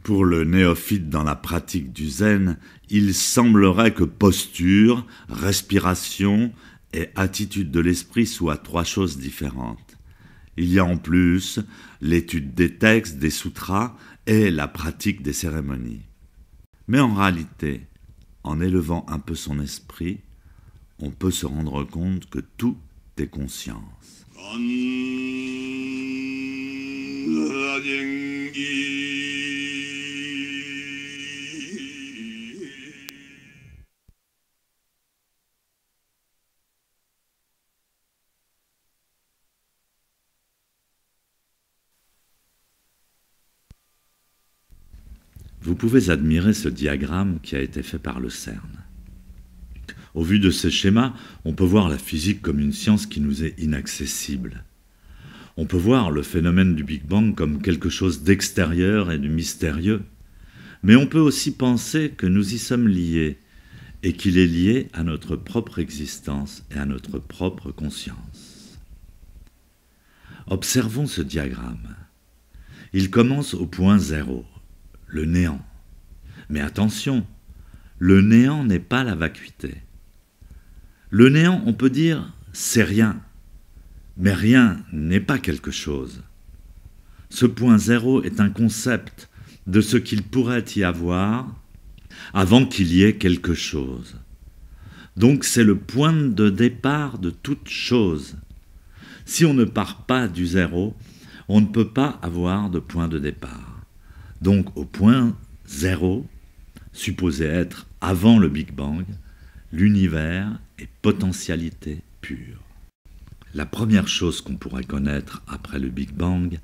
Pour le néophyte dans la pratique du zen, il semblerait que posture, respiration et attitude de l'esprit soient trois choses différentes. Il y a en plus l'étude des textes, des sutras et la pratique des cérémonies. Mais en réalité, en élevant un peu son esprit, on peut se rendre compte que tout est conscience. Vous pouvez admirer ce diagramme qui a été fait par le CERN. Au vu de ces schémas, on peut voir la physique comme une science qui nous est inaccessible. On peut voir le phénomène du Big Bang comme quelque chose d'extérieur et de mystérieux, mais on peut aussi penser que nous y sommes liés et qu'il est lié à notre propre existence et à notre propre conscience. Observons ce diagramme. Il commence au point zéro, le néant. Mais attention, le néant n'est pas la vacuité. Le néant, on peut dire, c'est rien. Mais rien n'est pas quelque chose. Ce point zéro est un concept de ce qu'il pourrait y avoir avant qu'il y ait quelque chose. Donc c'est le point de départ de toute chose. Si on ne part pas du zéro, on ne peut pas avoir de point de départ. Donc au point zéro, supposé être avant le Big Bang, l'univers est potentialité pure. La première chose qu'on pourrait connaître après le Big Bang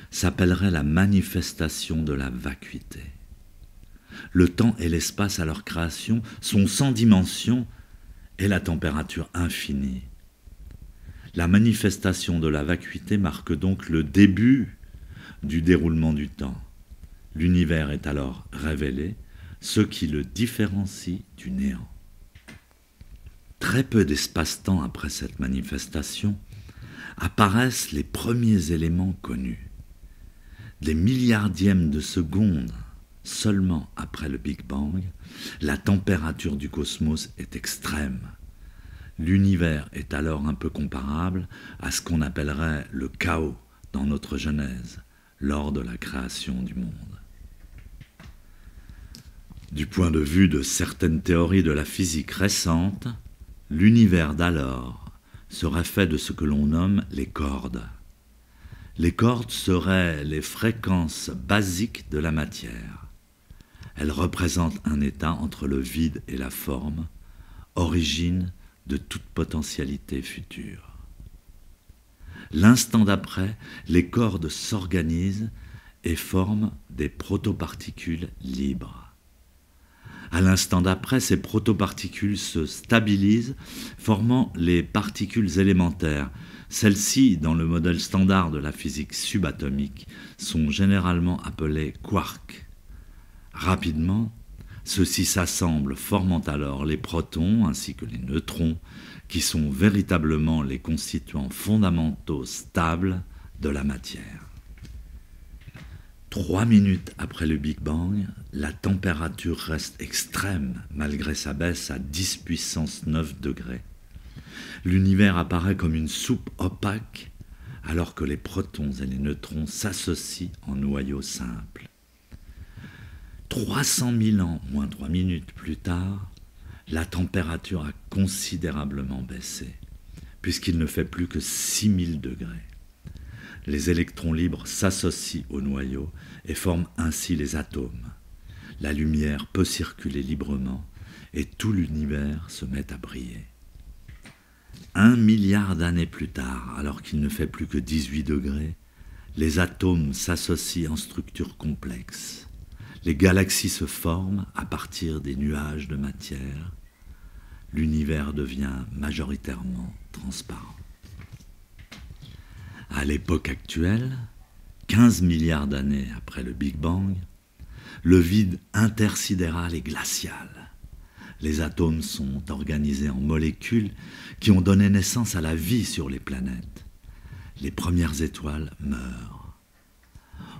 s'appellerait la manifestation de la vacuité. Le temps et l'espace à leur création sont sans dimension et la température infinie. La manifestation de la vacuité marque donc le début du déroulement du temps. L'univers est alors révélé, ce qui le différencie du néant. Très peu d'espace-temps après cette manifestation, apparaissent les premiers éléments connus. Des milliardièmes de seconde seulement après le Big Bang, la température du cosmos est extrême. L'univers est alors un peu comparable à ce qu'on appellerait le chaos dans notre Genèse, lors de la création du monde. Du point de vue de certaines théories de la physique récente, l'univers d'alors serait fait de ce que l'on nomme les cordes. Les cordes seraient les fréquences basiques de la matière. Elles représentent un état entre le vide et la forme, origine de toute potentialité future. L'instant d'après, les cordes s'organisent et forment des protoparticules libres. À l'instant d'après, ces protoparticules se stabilisent, formant les particules élémentaires. Celles-ci, dans le modèle standard de la physique subatomique, sont généralement appelées quarks. Rapidement, ceux-ci s'assemblent, formant alors les protons ainsi que les neutrons, qui sont véritablement les constituants fondamentaux stables de la matière. 3 minutes après le Big Bang, la température reste extrême malgré sa baisse à 10 puissance 9 degrés. L'univers apparaît comme une soupe opaque alors que les protons et les neutrons s'associent en noyau simple. 300 000 ans, moins 3 minutes plus tard, la température a considérablement baissé, puisqu'il ne fait plus que 6000 degrés. Les électrons libres s'associent au noyau et forment ainsi les atomes. La lumière peut circuler librement et tout l'univers se met à briller. 1 milliard d'années plus tard, alors qu'il ne fait plus que 18 degrés, les atomes s'associent en structures complexes. Les galaxies se forment à partir des nuages de matière. L'univers devient majoritairement transparent. À l'époque actuelle, 15 milliards d'années après le Big Bang, le vide intersidéral est glacial. Les atomes sont organisés en molécules qui ont donné naissance à la vie sur les planètes. Les premières étoiles meurent.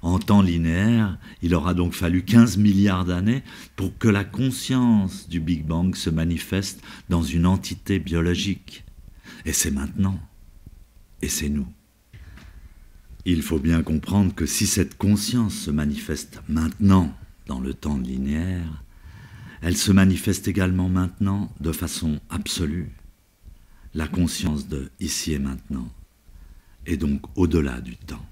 En temps linéaire, il aura donc fallu 15 milliards d'années pour que la conscience du Big Bang se manifeste dans une entité biologique. Et c'est maintenant. Et c'est nous. Il faut bien comprendre que si cette conscience se manifeste maintenant dans le temps linéaire, elle se manifeste également maintenant de façon absolue. La conscience de ici et maintenant est donc au-delà du temps.